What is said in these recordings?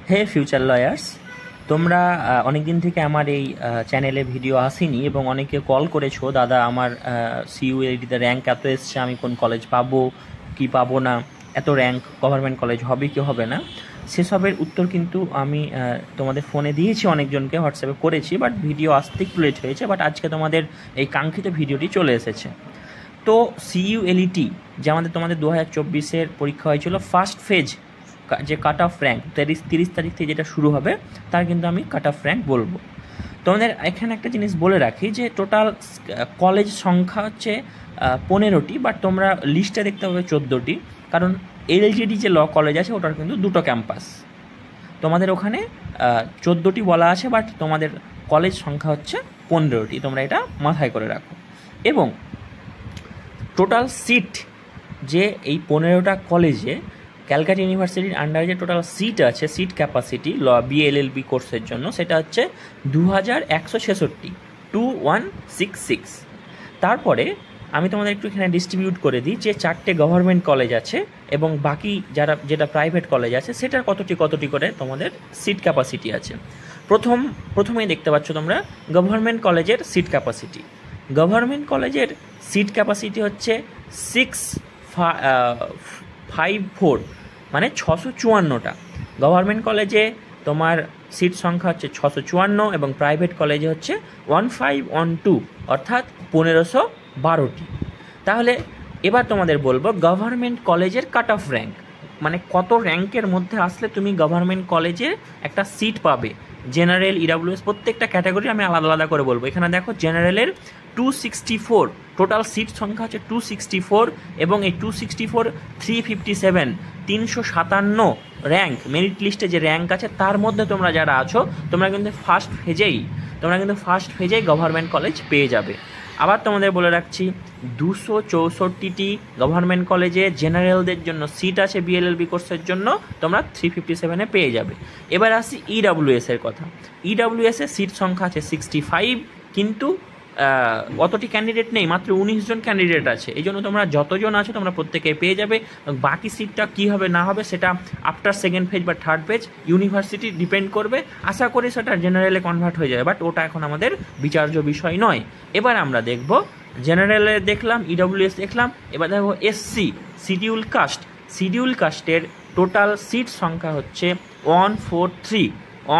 হে future lawyers, তোমরা অনেক দিন থেকে আমার এই চ্যানেলে ভিডিও আসেনি এবং অনেকে কল করেছো, দাদা আমার সিইউএলটিতে র্যাঙ্ক এত এসছে, আমি কোন কলেজ পাবো কি পাবো না, এত র্যাঙ্ক গভর্নমেন্ট কলেজ হবে কি হবে না। সেসবের উত্তর কিন্তু আমি তোমাদের ফোনে দিয়েছি, অনেকজনকে হোয়াটসঅ্যাপে করেছি, বাট ভিডিও আসতে একটু লেট হয়েছে। বাট আজকে তোমাদের এই কাঙ্ক্ষিত ভিডিওটি চলে এসেছে। তো সিইউএলটি যে আমাদের তোমাদের 2024-এর পরীক্ষা হয়েছিল, ফার্স্ট ফেজ যে কাট অফ র্যাঙ্ক 30 তারিখ থেকে যেটা শুরু হবে, তার কিন্তু আমি কাট অফ র্যাঙ্ক বলবো। তোমাদের এখানে একটা জিনিস বলে রাখি যে টোটাল কলেজ সংখ্যা হচ্ছে 15টি, বাট তোমরা লিস্টে দেখতে পাবে 14টি, কারণ এলজিডি যে ল কলেজ আছে ওটার কিন্তু 2টো ক্যাম্পাস। তোমাদের ওখানে 14টি বলা আছে, বাট তোমাদের কলেজ সংখ্যা হচ্ছে 15টি, তোমরা এটা মাথায় করে রাখো। এবং টোটাল সিট যে এই 15টা কলেজে ক্যালকাটা ইউনিভার্সিটির আন্ডারে যে টোটাল সিট আছে, সিট ক্যাপাসিটি বিএলএলবি কোর্সের জন্য, সেটা হচ্ছে 2166, 2166। তারপরে আমি তোমাদের একটু এখানে ডিস্ট্রিবিউট করে দিই যে 4টে গভর্নমেন্ট কলেজ আছে এবং বাকি যেটা প্রাইভেট কলেজ আছে সেটার কতটি করে তোমাদের সিট ক্যাপাসিটি আছে। প্রথমেই দেখতে পাচ্ছ তোমরা গভর্নমেন্ট কলেজের সিট ক্যাপাসিটি। গভর্নমেন্ট কলেজের সিট ক্যাপাসিটি হচ্ছে 654, মানে 654টা। গভর্নমেন্ট কলেজে তোমার সিট সংখ্যা হচ্ছে 654 এবং প্রাইভেট কলেজে হচ্ছে 1512, অর্থাৎ 1512টি। তাহলে এবার তোমাদের বলবো গভর্নমেন্ট কলেজের কাট অফ র্যাঙ্ক, মানে কত র্যাঙ্কের মধ্যে আসলে তুমি গভর্নমেন্ট কলেজে একটা সিট পাবে। জেনারেল, ইডাব্লিউএস প্রত্যেকটা ক্যাটাগরি আমি আলাদা আলাদা করে বলবো। এখানে দেখো জেনারেলের 264, টোটাল সিট সংখ্যা হচ্ছে 264, এবং এই 264 357, 357 র্যাঙ্ক, মেরিট লিস্টে যে র্যাঙ্ক আছে তার মধ্যে তোমরা যারা আছো তোমরা কিন্তু ফার্স্ট ফেজেই গভর্নমেন্ট কলেজ পেয়ে যাবে। আবার তোমাদের বলে রাখছি 264টি গভর্নমেন্ট কলেজে জেনারেলদের জন্য সিট আছে বিএলএলবি কোর্সের জন্য, তোমরা 357-এ পেয়ে যাবে। এবার আসি ইডাব্লিউএসের কথা। ইডাব্লিউএসের সিট সংখ্যা আছে 65, কিন্তু অতটি ক্যান্ডিডেট নেই, মাত্র 19 জন ক্যান্ডিডেট আছে। এই জন্য তোমরা যতজন আছো তোমরা প্রত্যেকে পেয়ে যাবে। বাকি সিটটা কী হবে না হবে সেটা আফটার সেকেন্ড ফেজ বা থার্ড ফেজ ইউনিভার্সিটি ডিপেন্ড করবে। আশা করি সেটা জেনারেলে কনভার্ট হয়ে যাবে, বাট ওটা এখন আমাদের বিচার্য বিষয় নয়। এবার আমরা দেখব জেনারেলে দেখলাম, ইডাব্লিউএস দেখলাম, এবার দেখো এসসি শিডিউল কাস্টের টোটাল সিট সংখ্যা হচ্ছে 143,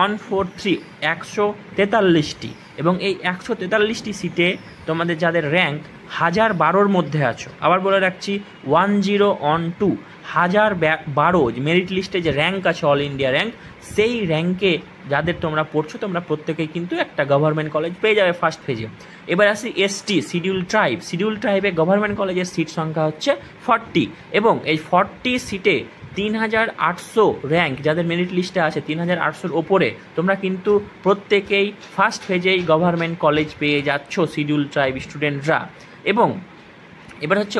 143, এবং এই 143টি সিটে তোমাদের যাদের র্যাঙ্ক 1012-র মধ্যে আছো। আবার বলে রাখছি 1012, 1012 মেরিট লিস্টে যে র্যাঙ্ক আছে, অল ইন্ডিয়া র্যাঙ্ক, সেই র্যাঙ্কে যাদের তোমরা পড়ছো তোমরা প্রত্যেকেই কিন্তু একটা গভর্নমেন্ট কলেজ পেয়ে যাবে ফার্স্ট ফেজে। এবার আসি এসটি শিডিউল ট্রাইবে গভর্নমেন্ট কলেজের সিট সংখ্যা হচ্ছে 40, এবং এই 40 সিটে 3800 র্যাঙ্ক যাদের মেরিট লিস্টে আছে, 3800-র ওপরে তোমরা কিন্তু প্রত্যেকেই ফার্স্ট ফেজেই গভর্নমেন্ট কলেজ পেয়ে যাচ্ছ শিডিউল ট্রাইব স্টুডেন্টরা। এবং এবার হচ্ছে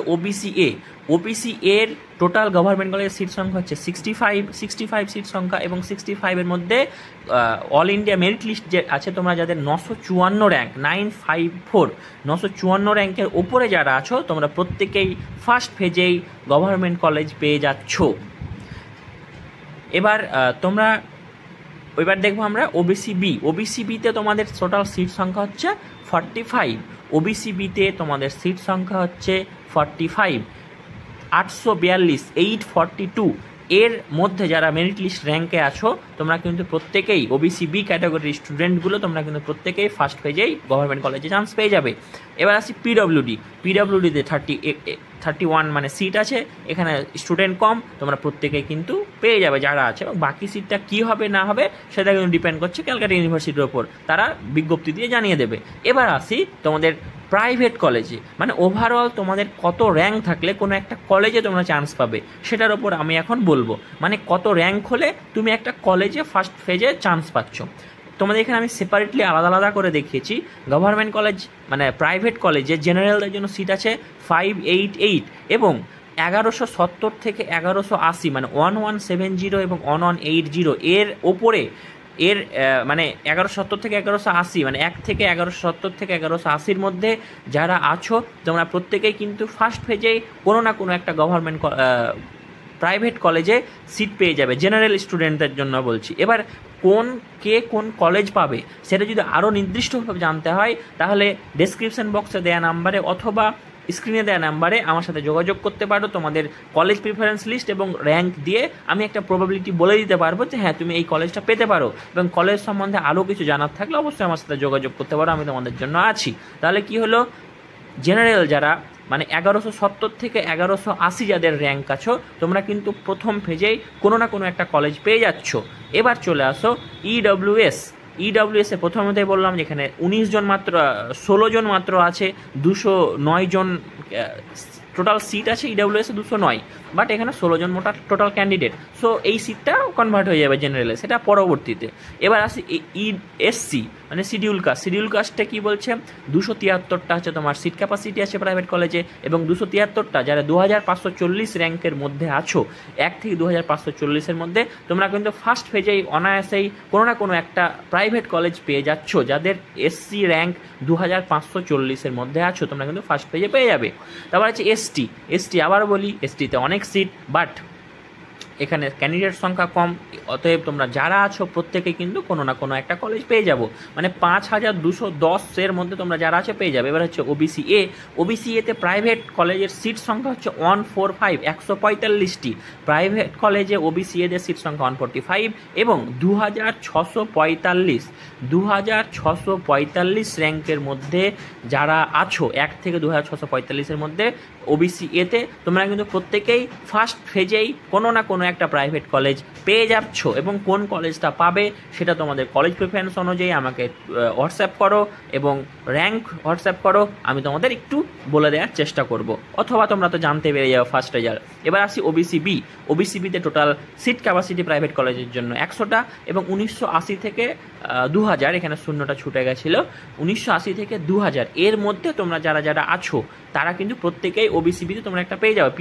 ওবিসি এর টোটাল গভর্নমেন্ট কলেজের সিট সংখ্যা হচ্ছে 65 সিট সংখ্যা, এবং 65-এর মধ্যে অল ইন্ডিয়া মেরিট লিস্ট যে আছে তোমরা যাদের 954 র্যাঙ্ক, 954 র্যাঙ্কের ওপরে যারা আছো তোমরা প্রত্যেকেই ফার্স্ট ফেজেই গভর্নমেন্ট কলেজ পেয়ে যাচ্ছ। এবার দেখবো আমরা ওবিসি বিতে তোমাদের টোটাল সিট সংখ্যা হচ্ছে 45, ওবিসি বিতে তোমাদের সিট সংখ্যা হচ্ছে 45, 842, 842 এর মধ্যে যারা মেরিট লিস্ট র্যাঙ্কে আছো তোমরা কিন্তু প্রত্যেকেই ওবিসি বি ক্যাটাগরির স্টুডেন্টগুলো তোমরা কিন্তু প্রত্যেকেই ফার্স্ট পেজেই গভর্নমেন্ট কলেজে চান্স পেয়ে যাবে। এবার আসি পিডব্লিউডিতে 31 মানে সিট আছে, এখানে স্টুডেন্ট কম, তোমরা প্রত্যেকেই কিন্তু পেয়ে যাবে যারা আছে। এবং বাকি সিটটা কী হবে না হবে সেটা কিন্তু ডিপেন্ড করছে ক্যালকাটা ইউনিভার্সিটির ওপর, তারা বিজ্ঞপ্তি দিয়ে জানিয়ে দেবে। এবার আসি তোমাদের প্রাইভেট কলেজে, মানে ওভারঅল তোমাদের কত র্যাঙ্ক থাকলে কোনো একটা কলেজে তোমরা চান্স পাবে সেটার ওপর আমি এখন বলবো, মানে কত র্যাঙ্ক হলে তুমি একটা কলেজে ফার্স্ট ফেজে চান্স পাচ্ছ। তোমাদের এখানে আমি সেপারেটলি আলাদা করে দেখিয়েছি। গভর্নমেন্ট কলেজ মানে প্রাইভেট কলেজে জেনারেলদের জন্য সিট আছে 588, এবং 1170 থেকে 1180, মানে 1170 এবং 1180 এর ওপরে মানে 1170 থেকে 1180, মানে 1 থেকে 1170 থেকে 1180-র মধ্যে যারা আছো তোমরা প্রত্যেকেই কিন্তু ফার্স্ট ফেজেই কোনো না কোনো একটা গভর্নমেন্ট প্রাইভেট কলেজে সিট পেয়ে যাবে, জেনারেল স্টুডেন্টদের জন্য বলছি। এবার কোন কলেজ পাবে সেটা যদি আরও নির্দিষ্টভাবে জানতে হয় তাহলে ডেসক্রিপশন বক্সে দেওয়া নাম্বারে অথবা স্ক্রিনে দেওয়া নাম্বারে আমার সাথে যোগাযোগ করতে পারো। তোমাদের কলেজ প্রিফারেন্স লিস্ট এবং র্যাঙ্ক দিয়ে আমি একটা প্রবাবিলিটি বলে দিতে পারবো যে হ্যাঁ তুমি এই কলেজটা পেতে পারো, এবং কলেজ সম্বন্ধে আরও কিছু জানার থাকলে অবশ্যই আমার সাথে যোগাযোগ করতে পারো, আমি তোমাদের জন্য আছি। তাহলে কি হলো, জেনারেল যারা মানে 1170 থেকে 1180 যাদের র্যাঙ্ক আছো তোমরা কিন্তু প্রথম ফেজেই কোনো না কোনো একটা কলেজ পেয়ে যাচ্ছ। এবার চলে আসো ইডব্লিউএসে প্রথমতেই বললাম যেখানে 16 জন মাত্র আছে, 209 জন টোটাল সিট আছে ইডব্লিউএসে 209, বাট এখানে 16 জন মোটা টোটাল ক্যান্ডিডেট। সো এই সিটটা কনভার্ট হয়ে যাবে জেনারেলে, সেটা পরবর্তীতে। এবার আসি এসসি মানে শিডিউল কাস্টে কী বলছে, 273টা হচ্ছে তোমার সিট ক্যাপাসিটি আছে প্রাইভেট কলেজে, এবং 273টা যারা 2540 র্যাঙ্কের মধ্যে আছো, 1 থেকে 2540-এর মধ্যে তোমরা কিন্তু ফার্স্ট ফেজেই অনায়াসেই কোনো না কোনো একটা প্রাইভেট কলেজ পেয়ে যাচ্ছ। যাদের এসসি র্যাঙ্ক 2540-এর মধ্যে আছো তোমরা কিন্তু ফার্স্ট পেজে পেয়ে যাবে। তারপর আছে এসটি আবার বলি, এসটিতে অনেক সিট, বাট এখানে ক্যান্ডিডেট সংখ্যা কম, অতএব তোমরা যারা আছো প্রত্যেকেই কিন্তু কোনো না কোনো একটা কলেজ পেয়ে যাবো, মানে 5210-এর মধ্যে তোমরা যারা আছে পেয়ে যাবে। এবার হচ্ছে ওবিসি এতে প্রাইভেট কলেজের সিট সংখ্যা হচ্ছে 145, 145টি প্রাইভেট কলেজে ওবিসি এদের সিট সংখ্যা 145, এবং 2645 র্যাঙ্কের মধ্যে যারা আছো 1 থেকে 2645-এর মধ্যে ওবিসি এতে তোমরা কিন্তু প্রত্যেকেই ফার্স্ট ফেজেই কোনো না কোনো একটা প্রাইভেট কলেজ পেয়ে যাচ্ছ। এবং কোন কলেজটা পাবে সেটা তোমাদের কলেজ প্রিফারেন্স অনুযায়ী আমাকে হোয়াটসঅ্যাপ করো এবং র্যাঙ্ক হোয়াটসঅ্যাপ করো, আমি তোমাদের একটু বলে দেওয়ার চেষ্টা করব, অথবা তোমরা তো জানতে পেরে যাও ফার্স্ট রেজাল্ট। এবার আসি ওবিসিবিতে টোটাল সিট ক্যাপাসিটি প্রাইভেট কলেজের জন্য 100টা, এবং 1980 থেকে 2000, এখানে শূন্যটা ছুটে গেছিলো, 1980 থেকে 2000 এর মধ্যে তোমরা যারা আছো তারা কিন্তু প্রত্যেকেই ওবিসিবিতে তোমরা একটা পেয়ে যাবে।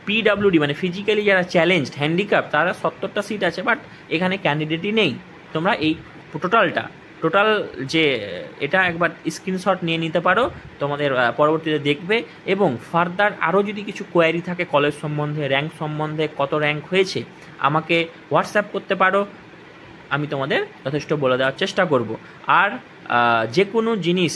পিডাব্লিউডি মানে ফিজিক্যালি যারা চ্যালেঞ্জড হ্যান্ডিক্যাপ তারা 70টা সিট আছে, বাট এখানে ক্যান্ডিডেটই নেই। তোমরা এই টোটাল যে এটা একবার স্ক্রিনশট নিয়ে নিতে পারো, তোমাদের পরবর্তীতে দেখবে, এবং ফার্দার আরও যদি কিছু কোয়ারি থাকে কলেজ সম্বন্ধে, র্যাঙ্ক সম্বন্ধে, কত র্যাঙ্ক হয়েছে, আমাকে হোয়াটসঅ্যাপ করতে পারো, আমি তোমাদের যথেষ্ট বলে দেওয়ার চেষ্টা করব। আর যে কোনো জিনিস,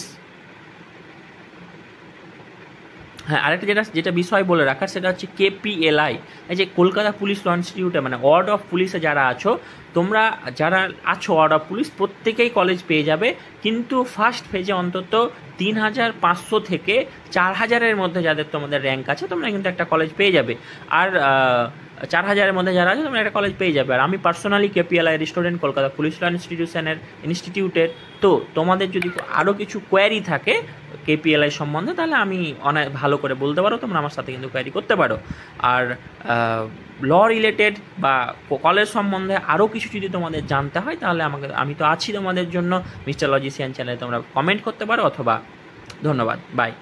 হ্যাঁ আরেকটা যেটা বিষয় বলে রাখার সেটা হচ্ছে KPLI, এই যে কলকাতা পুলিশ ল ইনস্টিটিউটে মানে ওয়ার্ড অফ পুলিশে যারা আছো, তোমরা যারা আছো ওয়ার্ড অফ পুলিশ প্রত্যেকেই কলেজ পেয়ে যাবে, কিন্তু ফার্স্ট ফেজে অন্তত 3500 থেকে 4000-এর মধ্যে যাদের তোমাদের র্যাঙ্ক আছে তোমরা কিন্তু একটা কলেজ পেয়ে যাবে। আর 4000-এর মধ্যে যারা আছে তোমরা একটা কলেজ পেয়ে যাবে। আর আমি personally KPLI student, Kolkata police law ইনস্টিটিউটের। তো তোমাদের যদি আরও কিছু কোয়ারি থাকে KPLI সম্বন্ধে তাহলে আমি অনেক ভালো করে বলতে পারো, তোমরা আমার সাথে কিন্তু কোয়ারি করতে পারো। আর ল রিলেটেড বা কলেজ সম্বন্ধে আরও কিছু যদি তোমাদের জানতে হয় তাহলে আমি তো আছি তোমাদের জন্য। মিস্টার লজিশিয়ান চ্যানেলে তোমরা কমেন্ট করতে পারো, অথবা ধন্যবাদ, বাই।